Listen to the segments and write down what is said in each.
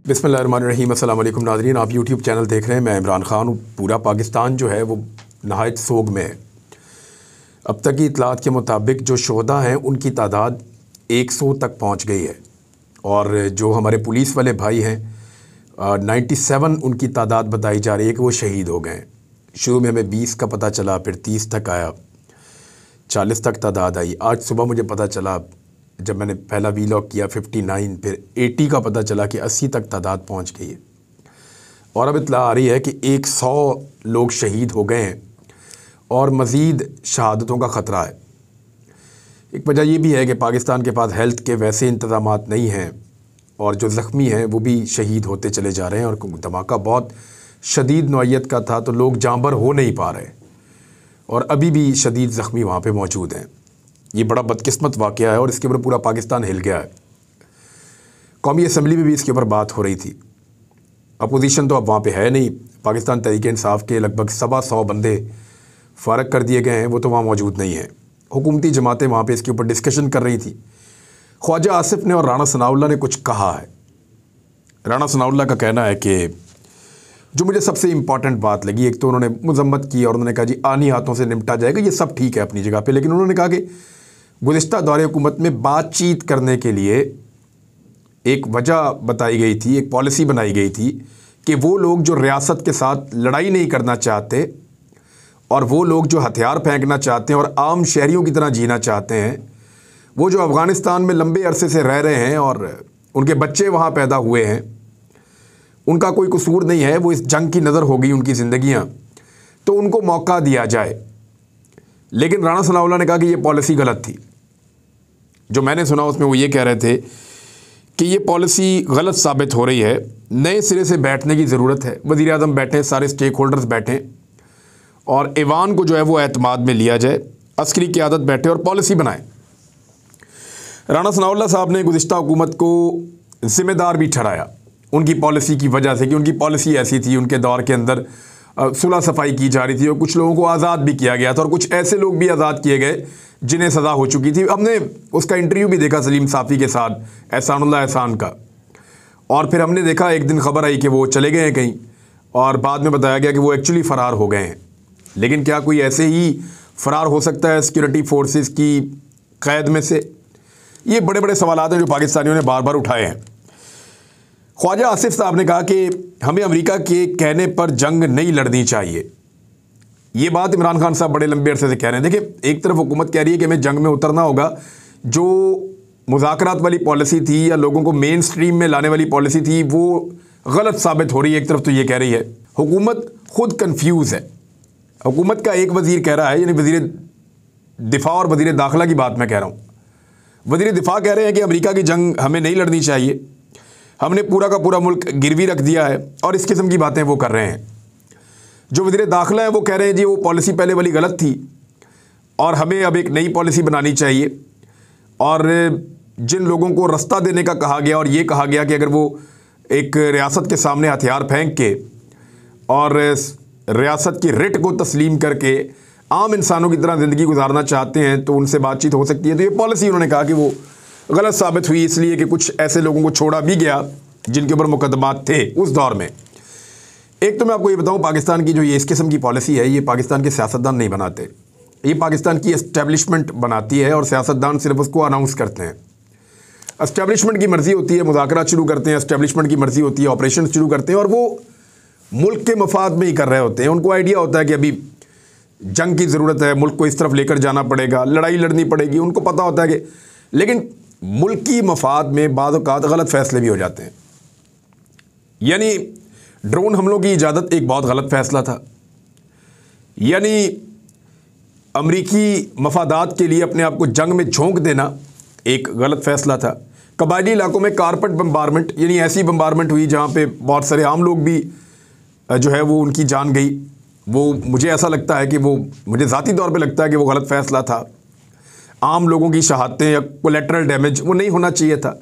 बिस्मिल्लाहिर्रहमानिर्रहीम। अस्सलाम वालेकुम नाज़रीन, आप यूट्यूब चैनल देख रहे हैं। मैं इमरान ख़ान हूँ। पूरा पाकिस्तान जो है वो नहायत सोग में है। अब तक की इतलात के मुताबिक जो शोहदा हैं उनकी तादाद 100 तक पहुँच गई है, और जो हमारे पुलिस वाले भाई हैं 97 उनकी तादाद बताई जा रही है कि वो शहीद हो गए हैं। शुरू में हमें 20 का पता चला, फिर 30 तक आया, 40 तक तादाद आई। आज सुबह मुझे पता चला, जब मैंने पहला वीलॉग किया 59, फिर 80 का पता चला कि 80 तक तादाद पहुंच गई है। और अब इत्तला आ रही है कि 100 लोग शहीद हो गए हैं और मज़ीद शहादतों का ख़तरा है। एक वजह यह भी है कि पाकिस्तान के पास हेल्थ के वैसे इंतज़ामात नहीं हैं, और जो ज़ख्मी हैं वो भी शहीद होते चले जा रहे हैं। और धमाका बहुत शदीद नौइयत का था, तो लोग जांबर हो नहीं पा रहे, और अभी भी शदीद ज़ख्मी वहाँ पे मौजूद हैं। ये बड़ा बदकिस्मत वाक़या है, और इसके ऊपर पूरा पाकिस्तान हिल गया है। कौमी असम्बली में भी इसके ऊपर बात हो रही थी। अपोजिशन तो अब वहाँ पे है नहीं। पाकिस्तान तहरीक-ए-इंसाफ के लगभग 125 बंदे फ़ारग कर दिए गए हैं, वो तो वहाँ मौजूद नहीं हैं। हुकूमती जमातें वहाँ पे इसके ऊपर डिस्कशन कर रही थी। ख्वाजा आसिफ ने और राना सनाउल्लाह ने कुछ कहा है। राना सनाउल्लाह का कहना है कि जो मुझे सबसे इम्पॉर्टेंट बात लगी, एक तो उन्होंने मजम्मत की और उन्होंने कहा जी आनी हाथों से निपटा जाएगा, ये सब ठीक है अपनी जगह पे, लेकिन उन्होंने कहा कि गुज़िश्ता दौरे हुकूमत में बातचीत करने के लिए एक वजह बताई गई थी, एक पॉलिसी बनाई गई थी कि वो लोग जो रियासत के साथ लड़ाई नहीं करना चाहते, और वो लोग जो हथियार फेंकना चाहते हैं और आम शहरियों की तरह जीना चाहते हैं, वो जो अफ़गानिस्तान में लंबे अरसे से रह रहे हैं और उनके बच्चे वहाँ पैदा हुए हैं, उनका कोई कसूर नहीं है, वो इस जंग की नज़र हो गई उनकी ज़िंदगियाँ, तो उनको मौका दिया जाए। लेकिन राना सनाउल्लाह ने कहा कि ये पॉलिसी गलत थी। जो मैंने सुना उसमें वो ये कह रहे थे कि ये पॉलिसी गलत साबित हो रही है, नए सिरे से बैठने की ज़रूरत है। वज़ीर आज़म बैठें, सारे स्टेक होल्डर्स बैठें, और ऐवान को जो है वो एतमाद में लिया जाए, अस्करी क़यादत बैठे और पॉलिसी बनाए। राना सनाउल्लाह साहब ने गुज़िश्ता हुकूमत को ज़िम्मेदार भी ठहराया उनकी पॉलिसी की वजह से, कि उनकी पॉलिसी ऐसी थी। उनके दौर के अंदर सुलह सफाई की जा रही थी, और कुछ लोगों को आज़ाद भी किया गया था, और कुछ ऐसे लोग भी आज़ाद किए गए जिन्हें सज़ा हो चुकी थी। हमने उसका इंटरव्यू भी देखा सलीम साफ़ी के साथ, एहसानुल्लाह एहसान का, और फिर हमने देखा एक दिन खबर आई कि वो चले गए हैं कहीं, और बाद में बताया गया कि वो एक्चुअली फ़रार हो गए हैं। लेकिन क्या कोई ऐसे ही फ़रार हो सकता है सिक्योरिटी फोर्सेस की क़ैद में से? ये बड़े बड़े सवालात हैं जो पाकिस्तानियों ने बार बार उठाए हैं। ख्वाजा आसिफ साहब ने कहा कि हमें अमेरिका के कहने पर जंग नहीं लड़नी चाहिए। ये बात इमरान खान साहब बड़े लंबे अरसे से कह रहे हैं। देखिए, एक तरफ हुकूमत कह रही है कि हमें जंग में उतरना होगा, जो मुज़ाकरात वाली पॉलिसी थी या लोगों को मेन स्ट्रीम में लाने वाली पॉलिसी थी, वो गलत साबित हो रही है। एक तरफ तो ये कह रही है, हुकूमत खुद कन्फ्यूज़ है। हुकूमत का एक वज़ीर कह रहा है, यानी वज़ीर दिफा और वज़ीर दाखिला की बात मैं कह रहा हूँ। वज़ीर दिफा कह रहे हैं कि अमेरिका की जंग हमें नहीं लड़नी चाहिए, हमने पूरा का पूरा मुल्क गिरवी रख दिया है, और इस किस्म की बातें वो कर रहे हैं। जो वज़ीर दाखिला है वो कह रहे हैं जी वो पॉलिसी पहले वाली गलत थी, और हमें अब एक नई पॉलिसी बनानी चाहिए। और जिन लोगों को रास्ता देने का कहा गया, और ये कहा गया कि अगर वो एक रियासत के सामने हथियार फेंक के और रियासत की रिट को तस्लीम करके आम इंसानों की तरह ज़िंदगी गुजारना चाहते हैं, तो उनसे बातचीत हो सकती है। तो ये पॉलिसी उन्होंने कहा कि वो गलत साबित हुई, इसलिए कि कुछ ऐसे लोगों को छोड़ा भी गया जिनके ऊपर मुकदमात थे उस दौर में। एक तो मैं आपको ये बताऊं, पाकिस्तान की जो ये इस किस्म की पॉलिसी है, ये पाकिस्तान के सियासतदान नहीं बनाते, ये पाकिस्तान की एस्टेब्लिशमेंट बनाती है, और सियासतदान सिर्फ उसको अनाउंस करते हैं। एस्टेब्लिशमेंट की मर्ज़ी होती है, मुज़ाकरात शुरू करते हैं, एस्टेब्लिशमेंट की मर्ज़ी होती है, ऑपरेशन शुरू करते हैं, और वो मुल्क के मफाद में ही कर रहे होते हैं। उनको आइडिया होता है कि अभी जंग की ज़रूरत है, मुल्क को इस तरफ लेकर जाना पड़ेगा, लड़ाई लड़नी पड़ेगी, उनको पता होता है कि, लेकिन मुल्की मफाद में बाद औक़ात गलत फ़ैसले भी हो जाते हैं। यानी ड्रोन हमलों की इजाज़त एक बहुत गलत फ़ैसला था, यानी अमरीकी मफादात के लिए अपने आप को जंग में झोंक देना एक गलत फ़ैसला था। कबायली इलाकों में कारपेट बम्बारमेंट, यानी ऐसी बम्बारमेंट हुई जहाँ पे बहुत सारे आम लोग भी जो है वो उनकी जान गई, वो मुझे ऐसा लगता है कि वो, मुझे ज़ाती तौर पे लगता है कि वो गलत फ़ैसला था। आम लोगों की शहादतें या कोलेटरल डैमेज वो नहीं होना चाहिए था।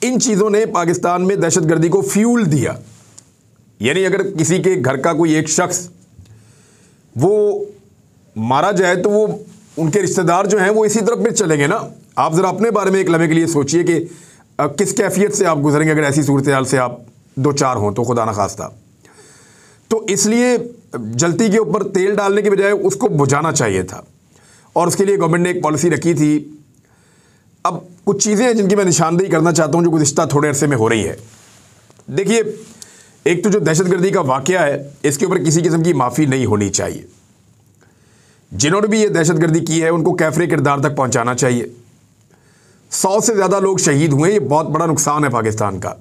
इन चीज़ों ने पाकिस्तान में दहशतगर्दी को फ्यूल दिया। यानी अगर किसी के घर का कोई एक शख्स वो मारा जाए, तो वो उनके रिश्तेदार जो हैं वो इसी तरफ में चलेंगे ना। आप ज़रा अपने बारे में एक लम्हे के लिए सोचिए कि किस कैफियत से आप गुजरेंगे अगर ऐसी सूरत हाल से आप दो चार हों तो खुदा न खास्ता। तो इसलिए जलती के ऊपर तेल डालने के बजाय उसको बुझाना चाहिए था, और उसके लिए गवर्नमेंट ने एक पॉलिसी रखी थी। अब कुछ चीज़ें हैं जिनकी मैं निशानदेही करना चाहता हूं जो गुज़िश्ता थोड़े अरसे में हो रही है। देखिए, एक तो जो दहशतगर्दी का वाक़या है, इसके ऊपर किसी किस्म की माफ़ी नहीं होनी चाहिए। जिन्होंने भी ये दहशतगर्दी की है उनको कैफरे किरदार तक पहुंचाना चाहिए। 100 से ज़्यादा लोग शहीद हुए, ये बहुत बड़ा नुकसान है पाकिस्तान का,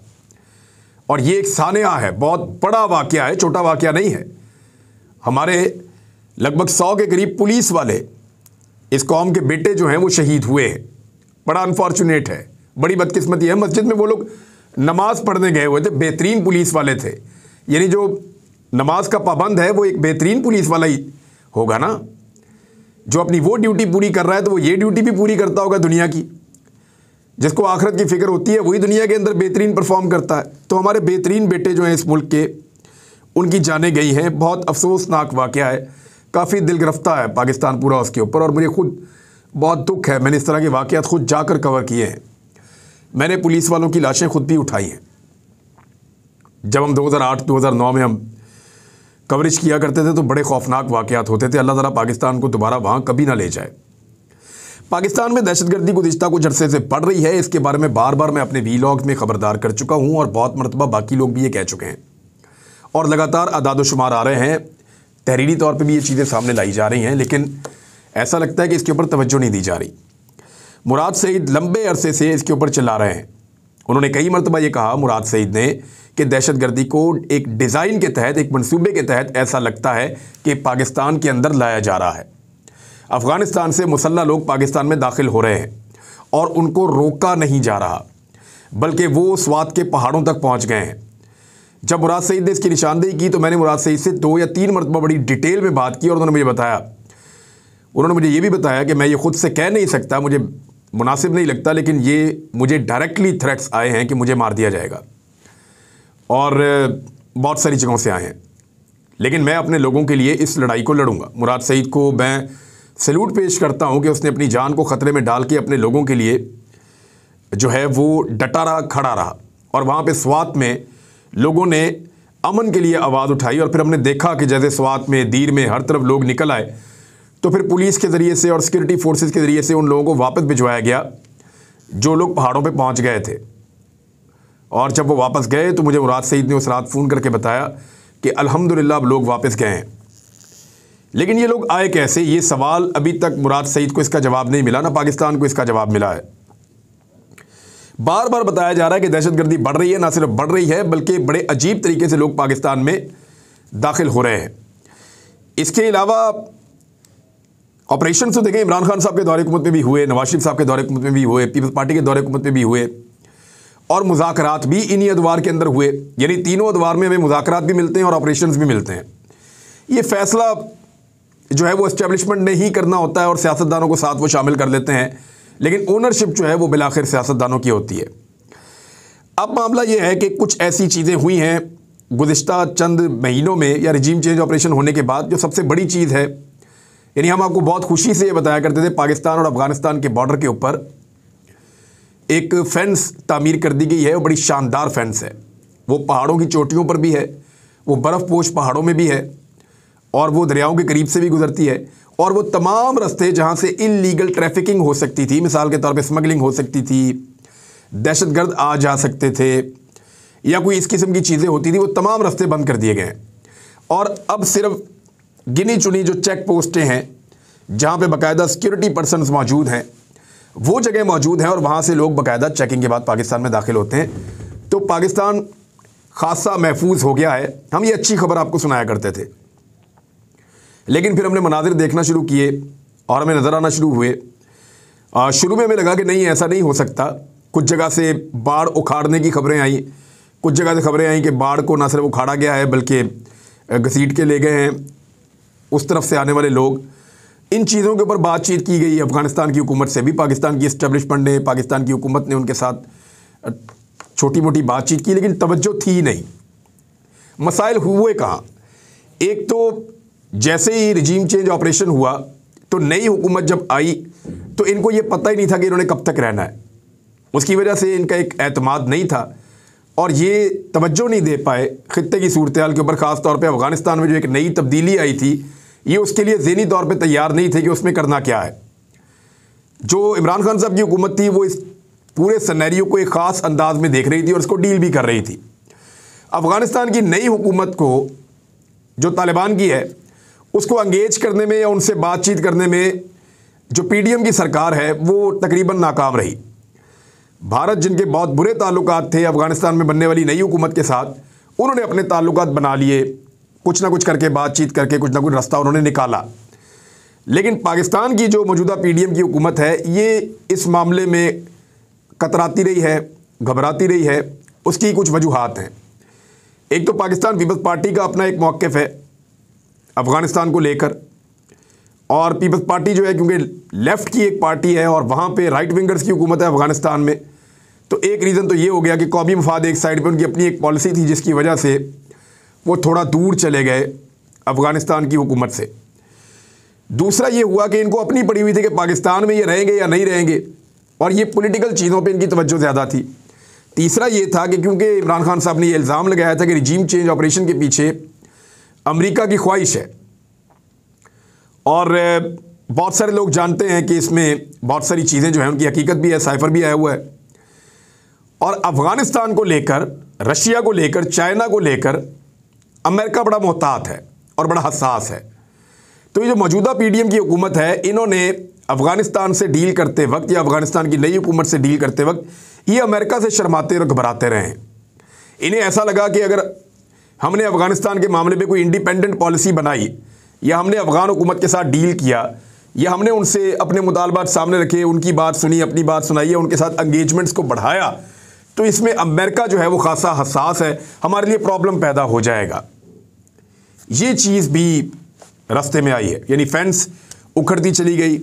और ये एक सानेहा है, बहुत बड़ा वाक़या है, छोटा वाक़या नहीं है। हमारे लगभग 100 के करीब पुलिस वाले इस कौम के बेटे जो हैं वो शहीद हुए हैं। बड़ा अनफॉर्चुनेट है, बड़ी बदकिस्मती है। मस्जिद में वो लोग नमाज पढ़ने गए हुए थे, बेहतरीन पुलिस वाले थे। यानी जो नमाज का पाबंद है वो एक बेहतरीन पुलिस वाला ही होगा ना, जो अपनी वो ड्यूटी पूरी कर रहा है तो वो ये ड्यूटी भी पूरी करता होगा दुनिया की। जिसको आखिरत की फ़िक्र होती है वही दुनिया के अंदर बेहतरीन परफॉर्म करता है। तो हमारे बेहतरीन बेटे जो हैं इस मुल्क के, उनकी जानें गई हैं। बहुत अफसोसनाक वाक़या है, काफ़ी दिलगिरफ्ता है पाकिस्तान पूरा उसके ऊपर, और मुझे खुद बहुत दुख है। मैंने इस तरह के वाक़यात खुद जाकर कवर किए हैं। मैंने पुलिस वालों की लाशें खुद भी उठाई हैं। जब हम 2008-2009 में हम कवरेज किया करते थे तो बड़े खौफनाक वाक़यात होते थे। अल्लाह ताला पाकिस्तान को दोबारा वहाँ कभी ना ले जाए। पाकिस्तान में दहशतगर्दी गुज़िश्ता कुछ अरसे से बढ़ रही है। इसके बारे में बार बार मैं अपने वीलॉग्स में ख़बरदार कर चुका हूँ, और बहुत मरतबा बाकी लोग भी ये कह चुके हैं, और लगातार अदाद-ओ-शुमार आ रहे हैं। तहरीरी तौर पर भी ये चीज़ें सामने लाई जा रही हैं, लेकिन ऐसा लगता है कि इसके ऊपर तवज्जो नहीं दी जा रही। मुराद सईद लंबे अरसे से इसके ऊपर चिल्ला रहे हैं। उन्होंने कई मरतबा ये कहा, मुराद सईद ने, कि दहशतगर्दी को एक डिज़ाइन के तहत, एक मंसूबे के तहत ऐसा लगता है कि पाकिस्तान के अंदर लाया जा रहा है। अफ़गानिस्तान से मुसल्लह लोग पाकिस्तान में दाखिल हो रहे हैं और उनको रोका नहीं जा रहा, बल्कि वो स्वात के पहाड़ों तक पहुँच गए हैं। जब मुराद सईद ने इसकी निशानदेही की तो मैंने मुराद सईद से 2 या 3 मरतबा बड़ी डिटेल में बात की, और उन्होंने मुझे ये भी बताया कि मैं ये ख़ुद से कह नहीं सकता, मुझे मुनासिब नहीं लगता, लेकिन ये मुझे डायरेक्टली थ्रेट्स आए हैं कि मुझे मार दिया जाएगा, और बहुत सारी जगहों से आए हैं। लेकिन मैं अपने लोगों के लिए इस लड़ाई को लड़ूंगा। मुराद सईद को मैं सैल्यूट पेश करता हूं कि उसने अपनी जान को ख़तरे में डाल के अपने लोगों के लिए जो है वो डटा रहा, खड़ा रहा, और वहाँ पे स्वात में लोगों ने अमन के लिए आवाज़ उठाई। और फिर हमने देखा कि जैसे स्वात में, दीर में, हर तरफ लोग निकल आए, तो फिर पुलिस के ज़रिए से और सिक्योरिटी फोर्सेस के ज़रिए से उन लोगों को वापस भिजवाया गया जो लोग पहाड़ों पे पहुंच गए थे। और जब वो वापस गए तो मुझे मुराद सईद ने उस रात फ़ोन करके बताया कि अल्हम्दुलिल्लाह अब लोग वापस गए हैं। लेकिन ये लोग आए कैसे, ये सवाल अभी तक मुराद सईद को इसका जवाब नहीं मिला, ना पाकिस्तान को इसका जवाब मिला है। बार बार बताया जा रहा है कि दहशतगर्दी बढ़ रही है, ना सिर्फ बढ़ रही है बल्कि बड़े अजीब तरीके से लोग पाकिस्तान में दाखिल हो रहे हैं। इसके अलावा ऑपरेशन तो देखें, इमरान खान साहब के दौरे हुकूमत में भी हुए, नवाज शरीफ साहब के दौरे हुकूमत में भी हुए, पीपल्स पार्टी के दौरे हुकूमत में भी हुए, और मुज़ाकरात भी इन्हीं अदवार के अंदर हुए। यानी तीनों अदवार में हमें मुज़ाकरात भी मिलते हैं और ऑपरेशंस भी मिलते हैं। ये फ़ैसला जो है वो इस्टेब्लिशमेंट ने ही करना होता है, और सियासतदानों को साथ वो शामिल कर लेते हैं, लेकिन ओनरशिप जो है वो बिलाखिर सियासतदानों की होती है। अब मामला ये है कि कुछ ऐसी चीज़ें हुई हैं गुज़िश्ता चंद महीनों में, या रिजीम चेंज ऑपरेशन होने के बाद, जो सबसे बड़ी चीज़ है। यानी हम आपको बहुत खुशी से ये बताया करते थे, पाकिस्तान और अफ़गानिस्तान के बॉर्डर के ऊपर एक फेंस तामीर कर दी गई है, वो बड़ी शानदार फेंस है। वो पहाड़ों की चोटियों पर भी है, वो बर्फ़पोश पहाड़ों में भी है, और वो दरियाओं के करीब से भी गुजरती है, और वो तमाम रास्ते जहाँ से इल्लीगल ट्रैफिकिंग हो सकती थी, मिसाल के तौर पे स्मगलिंग हो सकती थी, दहशतगर्द आ जा सकते थे, या कोई इस किस्म की चीज़ें होती थी, वो तमाम रास्ते बंद कर दिए गए हैं। और अब सिर्फ गिनी चुनी जो चेक पोस्टें हैं जहाँ पे बाकायदा सिक्योरिटी पर्सनस मौजूद हैं, वो जगह मौजूद हैं, और वहाँ से लोग बाकायदा चेकिंग के बाद पाकिस्तान में दाखिल होते हैं। तो पाकिस्तान खासा महफूज हो गया है। हम ये अच्छी खबर आपको सुनाया करते थे, लेकिन फिर हमने मनाजिर देखना शुरू किए और हमें नज़र आना शुरू हुए। शुरू में हमें लगा कि नहीं, ऐसा नहीं हो सकता। कुछ जगह से बाढ़ उखाड़ने की खबरें आई, कुछ जगह से खबरें आई कि बाढ़ को ना सिर्फ उखाड़ा गया है बल्कि घसीट के ले गए हैं उस तरफ से आने वाले लोग। इन चीज़ों के ऊपर बातचीत की गई अफ़गानिस्तान की हुकूमत से भी, पाकिस्तान की इस्टेब्लिशमेंट ने, पाकिस्तान की हुकूमत ने उनके साथ छोटी मोटी बातचीत की, लेकिन तवज्जो थी नहीं। मसाइल हुए कहाँ? एक तो जैसे ही रिजीम चेंज ऑपरेशन हुआ तो नई हुकूमत जब आई तो इनको ये पता ही नहीं था कि इन्होंने कब तक रहना है। उसकी वजह से इनका एक एतमाद नहीं था, और ये तवज्जो नहीं दे पाए खित्ते की सूरत-ए-हाल के ऊपर, ख़ास तौर पे अफ़गानिस्तान में जो एक नई तब्दीली आई थी, ये उसके लिए ज़हनी तौर पे तैयार नहीं थे कि उसमें करना क्या है। जो इमरान खान साहब की हुकूमत थी वो इस पूरे सिनेरियो को एक ख़ास अंदाज में देख रही थी और इसको डील भी कर रही थी। अफ़गानिस्तान की नई हुकूमत को जो तालिबान की है उसको अंगेज करने में या उनसे बातचीत करने में जो पीडीएम की सरकार है वो तकरीबन नाकाम रही। भारत जिनके बहुत बुरे ताल्लुकात थे अफ़गानिस्तान में बनने वाली नई हुकूमत के साथ, उन्होंने अपने ताल्लुकात बना लिए, कुछ ना कुछ करके बातचीत करके कुछ ना कुछ रास्ता उन्होंने निकाला। लेकिन पाकिस्तान की जो मौजूदा पीडीएम की हुकूमत है ये इस मामले में कतराती रही है, घबराती रही है। उसकी कुछ वजूहात हैं। एक तो पाकिस्तान पीपल्स पार्टी का अपना एक मौक़िफ़ है अफ़गानिस्तान को लेकर, और पीपल्स पार्टी जो है क्योंकि लेफ़्ट की एक पार्टी है और वहाँ पे राइट विंगर्स की हुकूमत है अफ़गानिस्तान में, तो एक रीज़न तो ये हो गया कि कौमी मफाद एक साइड पे, उनकी अपनी एक पॉलिसी थी जिसकी वजह से वो थोड़ा दूर चले गए अफ़गानिस्तान की हुकूमत से। दूसरा ये हुआ कि इनको अपनी पड़ी हुई थी कि पाकिस्तान में ये रहेंगे या नहीं रहेंगे, और ये पॉलिटिकल चीज़ों पे इनकी तवज्जो ज़्यादा थी। तीसरा ये था कि क्योंकि इमरान खान साहब ने ये इल्ज़ाम लगाया था कि रिजीम चेंज ऑपरेशन के पीछे अमेरिका की ख्वाहिश है, और बहुत सारे लोग जानते हैं कि इसमें बहुत सारी चीज़ें जो हैं उनकी हकीकत भी है, साइफर भी आया हुआ है। और अफ़गानिस्तान को लेकर, रशिया को लेकर, चाइना को लेकर अमेरिका बड़ा मोहतात है और बड़ा हसास है। तो ये जो मौजूदा पीडीएम की हुकूमत है, इन्होंने अफ़गानिस्तान से डील करते वक्त या अफ़गानिस्तान की नई हुकूमत से डील करते वक्त ये अमेरिका से शर्माते और घबराते रहे हैं। इन्हें ऐसा लगा कि अगर हमने अफ़गानिस्तान के मामले में कोई इंडिपेंडेंट पॉलिसी बनाई, या हमने अफ़गान हुकूमत के साथ डील किया, या हमने उनसे अपने मुतालबात सामने रखे, उनकी बात सुनी, अपनी बात सुनाई, या उनके साथ एंगेजमेंट्स को बढ़ाया, तो इसमें अमेरिका जो है वो खासा हसास है, हमारे लिए प्रॉब्लम पैदा हो जाएगा। ये चीज़ भी रास्ते में आई है, यानी फेंस उखड़ती चली गई।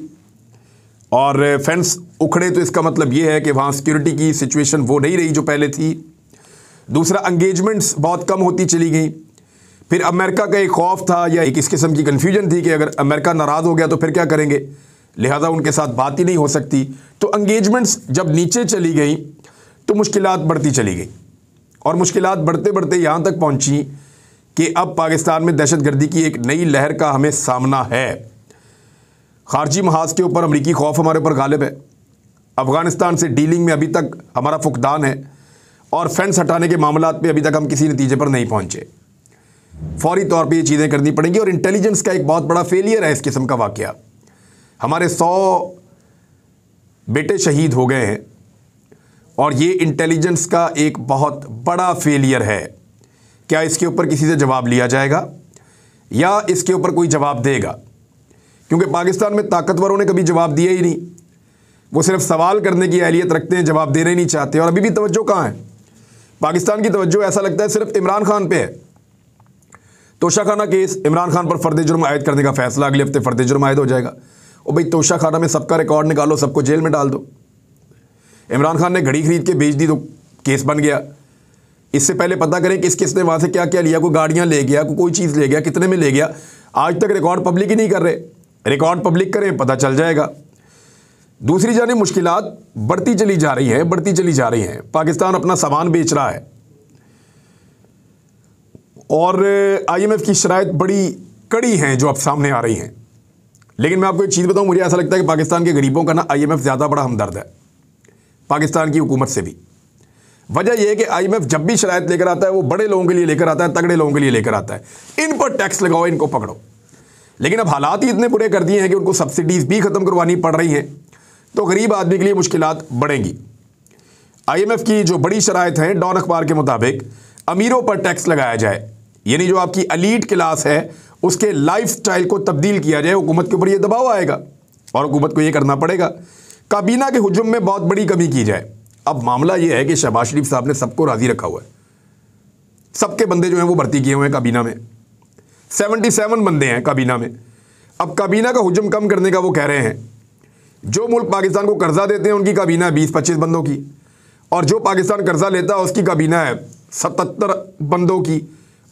और फेंस उखड़े तो इसका मतलब ये है कि वहाँ सिक्योरिटी की सिचुएशन वो नहीं रही जो पहले थी। दूसरा, एंगेजमेंट्स बहुत कम होती चली गई। फिर अमेरिका का एक खौफ था या एक इस किस्म की कन्फ्यूजन थी कि अगर अमेरिका नाराज़ हो गया तो फिर क्या करेंगे, लिहाजा उनके साथ बात ही नहीं हो सकती। तो एंगेजमेंट्स जब नीचे चली गई तो मुश्किलात बढ़ती चली गई, और मुश्किलात बढ़ते बढ़ते यहाँ तक पहुँची कि अब पाकिस्तान में दहशतगर्दी की एक नई लहर का हमें सामना है। खारजी महाज के ऊपर अमरीकी खौफ हमारे ऊपर गालिब है। अफ़गानिस्तान से डीलिंग में अभी तक हमारा फुकदान है, और फेंस हटाने के मामलात पे अभी तक हम किसी नतीजे पर नहीं पहुँचे। फौरी तौर पे ये चीज़ें करनी पड़ेंगी, और इंटेलिजेंस का एक बहुत बड़ा फेलियर है इस किस्म का वाक़या। हमारे 100 बेटे शहीद हो गए हैं, और ये इंटेलिजेंस का एक बहुत बड़ा फेलियर है। क्या इसके ऊपर किसी से जवाब लिया जाएगा, या इसके ऊपर कोई जवाब देगा? क्योंकि पाकिस्तान में ताकतवरों ने कभी जवाब दिया ही नहीं, वो सिर्फ सवाल करने की अहलियत रखते हैं, जवाब देना ही नहीं चाहते। और अभी भी तवज्जो कहाँ है? पाकिस्तान की तवज्जो ऐसा लगता है सिर्फ इमरान खान पे है। तोशाखाना केस, इमरान खान पर फ़र्द जुर्म आयद करने का फैसला, अगले हफ्ते फ़र्द जुर्म आयद हो जाएगा। और भाई तोशाखाना में सबका रिकॉर्ड निकालो, सबको जेल में डाल दो। इमरान खान ने घड़ी खरीद के बेच दी तो केस बन गया। इससे पहले पता करें किस किस ने वहाँ से क्या क्या लिया, कोई गाड़ियाँ ले गया, कोई चीज़ ले गया, कितने में ले गया। आज तक रिकॉर्ड पब्लिक ही नहीं कर रहे। रिकॉर्ड पब्लिक करें, पता चल जाएगा। दूसरी जानिब मुश्किलात बढ़ती चली जा रही हैं, बढ़ती चली जा रही हैं। पाकिस्तान अपना सामान बेच रहा है, और IMF की शराइत बड़ी कड़ी हैं जो अब सामने आ रही हैं। लेकिन मैं आपको एक चीज़ बताऊं, मुझे ऐसा लगता है कि पाकिस्तान के गरीबों का ना IMF ज़्यादा बड़ा हमदर्द है पाकिस्तान की हुकूमत से भी। वजह यह है कि IMF जब भी शराइत लेकर आता है वो बड़े लोगों के लिए लेकर आता है, तगड़े लोगों के लिए लेकर आता है। इन पर टैक्स लगाओ, इनको पकड़ो। लेकिन अब हालात ही इतने बुरे कर दिए हैं कि उनको सब्सिडीज़ भी ख़त्म करवानी पड़ रही हैं, तो गरीब आदमी के लिए मुश्किलात बढ़ेंगी। IMF की जो बड़ी शराइत हैं, डॉन अखबार के मुताबिक अमीरों पर टैक्स लगाया जाए, यानी जो आपकी एलीट क्लास है उसके लाइफस्टाइल को तब्दील किया जाए। हुकूमत के ऊपर ये दबाव आएगा और हुकूमत को ये करना पड़ेगा। काबीना के हुजुम में बहुत बड़ी कमी की जाए। अब मामला ये है कि शहबाज शरीफ साहब ने सबको राज़ी रखा हुआ है, सबके बंदे जो हैं वो भर्ती किए हुए हैं काबीना में। 77 बंदे हैं काबीना में। अब काबीना का हुजुम कम करने का वो कह रहे हैं। जो मुल्क पाकिस्तान को कर्जा देते हैं उनकी काबीना है 20-25 बंदों की, और जो पाकिस्तान कर्जा लेता है उसकी काबीना है 77 बंदों की,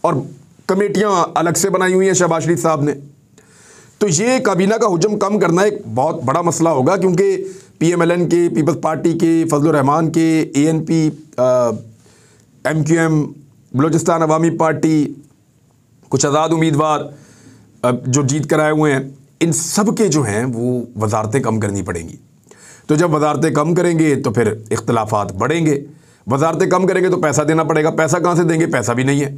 और कमेटियां अलग से बनाई हुई हैं शहबाज शरीफ साहब ने। तो ये काबीना का हुजुम कम करना एक बहुत बड़ा मसला होगा, क्योंकि PMLN के, पीपल्स पार्टी के, फजल रहमान के, ANP, MQM, बलूचिस्तान अवामी पार्टी, कुछ आज़ाद उम्मीदवार जो जीत कर आए हुए हैं, इन सब के जो हैं वो वजारतें कम करनी पड़ेंगी। तो जब वजारतें कम करेंगे तो फिर इख्तलाफात बढ़ेंगे, वजारतें कम करेंगे तो पैसा देना पड़ेगा, पैसा कहाँ से देंगे, पैसा भी नहीं है।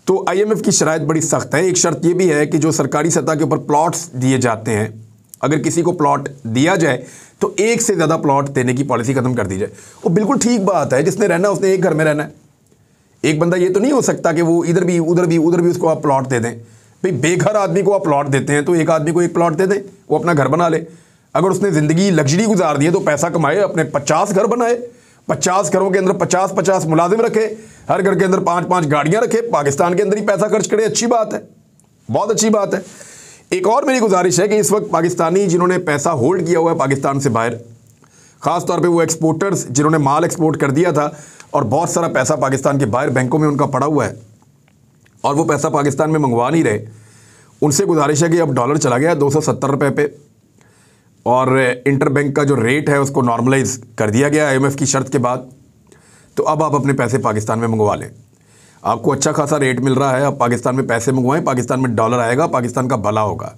तो IMF की शराइत बड़ी सख्त है। एक शर्त ये भी है कि जो सरकारी सतह के ऊपर प्लॉट्स दिए जाते हैं, अगर किसी को प्लॉट दिया जाए तो एक से ज़्यादा प्लॉट देने की पॉलिसी ख़त्म कर दी जाए। वो बिल्कुल ठीक बात है, जिसने रहना उसने एक घर में रहना है। एक बंदा ये तो नहीं हो सकता कि वो इधर भी उधर भी उधर भी उसको आप प्लॉट दे दें। भाई बेघर आदमी को आप प्लॉट देते हैं तो एक आदमी को एक प्लॉट दे दें, वो अपना घर बना ले। अगर उसने ज़िंदगी लग्जरी गुजार दी है तो पैसा कमाए, अपने 50 घर बनाए, 50 घरों के अंदर 50-50 मुलाजिम रखे, हर घर के अंदर 5-5 गाड़ियाँ रखे, पाकिस्तान के अंदर ही पैसा खर्च करे। अच्छी बात है, बहुत अच्छी बात है। एक और मेरी गुजारिश है कि इस वक्त पाकिस्तानी जिन्होंने पैसा होल्ड किया हुआ है पाकिस्तान से बाहर, ख़ास तौर पे वो एक्सपोर्टर्स जिन्होंने माल एक्सपोर्ट कर दिया था और बहुत सारा पैसा पाकिस्तान के बाहर बैंकों में उनका पड़ा हुआ है और वो पैसा पाकिस्तान में मंगवा नहीं रहे, उनसे गुजारिश है कि अब डॉलर चला गया 270 रुपये पे और इंटर बैंक का जो रेट है उसको नॉर्मलाइज कर दिया गया IMF की शर्त के बाद। तो अब आप अपने पैसे पाकिस्तान में मंगवा लें, आपको अच्छा खासा रेट मिल रहा है, आप पाकिस्तान में पैसे मंगवाएं, पाकिस्तान में डॉलर आएगा, पाकिस्तान का भला होगा।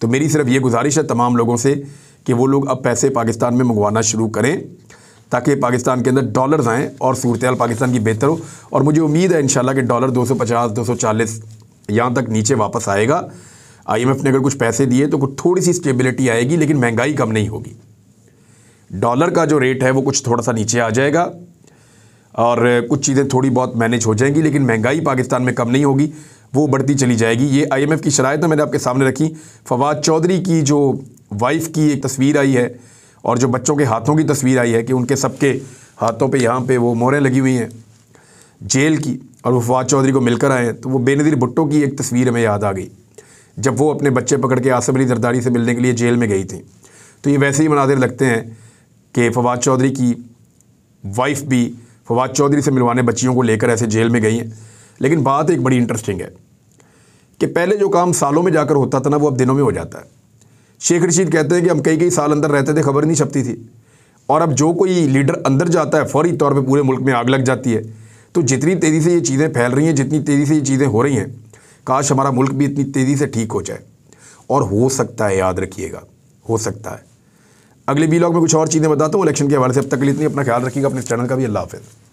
तो मेरी सिर्फ ये गुजारिश है तमाम लोगों से कि वो लोग अब पैसे पाकिस्तान में मंगवाना शुरू करें ताकि पाकिस्तान के अंदर डॉलर्स आएँ और सूरत-ए-हाल पाकिस्तान की बेहतर हो। और मुझे उम्मीद है इंशाल्लाह कि डॉलर 250-240 यहाँ तक नीचे वापस आएगा। IMF ने अगर कुछ पैसे दिए तो कुछ थोड़ी सी स्टेबिलिटी आएगी, लेकिन महंगाई कम नहीं होगी। डॉलर का जो रेट है वो कुछ थोड़ा सा नीचे आ जाएगा और कुछ चीज़ें थोड़ी बहुत मैनेज हो जाएंगी, लेकिन महंगाई पाकिस्तान में कम नहीं होगी, वो बढ़ती चली जाएगी। ये IMF की शराइत है, मैंने आपके सामने रखी। फवाद चौधरी की जो वाइफ की एक तस्वीर आई है और जो बच्चों के हाथों की तस्वीर आई है कि उनके सबके हाथों पे यहाँ पे वो मोहरें लगी हुई हैं जेल की, और वो फवाद चौधरी को मिलकर आए हैं। तो वो बेनज़ीर भुट्टो की एक तस्वीर हमें याद आ गई जब वो अपने बच्चे पकड़ के आसिफ अली जरदारी से मिलने के लिए जेल में गई थी। तो ये वैसे ही मनाज़िर लगते हैं कि फवाद चौधरी की वाइफ भी फवाद चौधरी से मिलवाने बच्चियों को लेकर ऐसे जेल में गई हैं। लेकिन बात एक बड़ी इंटरेस्टिंग है कि पहले जो काम सालों में जाकर होता था ना, वो अब दिनों में हो जाता है। शेख रशीद कहते हैं कि हम कई साल अंदर रहते थे, खबर नहीं छपती थी, और अब जो कोई लीडर अंदर जाता है फौरी तौर पे पूरे मुल्क में आग लग जाती है। तो जितनी तेज़ी से ये चीज़ें फैल रही हैं, जितनी तेज़ी से ये चीज़ें हो रही हैं, काश हमारा मुल्क भी इतनी तेज़ी से ठीक हो जाए। और हो सकता है, याद रखिएगा, हो सकता है। अगले व्लॉग में कुछ और चीज़ें बताता हूँ इलेक्शन के हवाले से। अब तक के लिए इतनी, अपना ख्याल रखिएगा, अपने चैनल का भी। अल्लाह हाफ़िज़।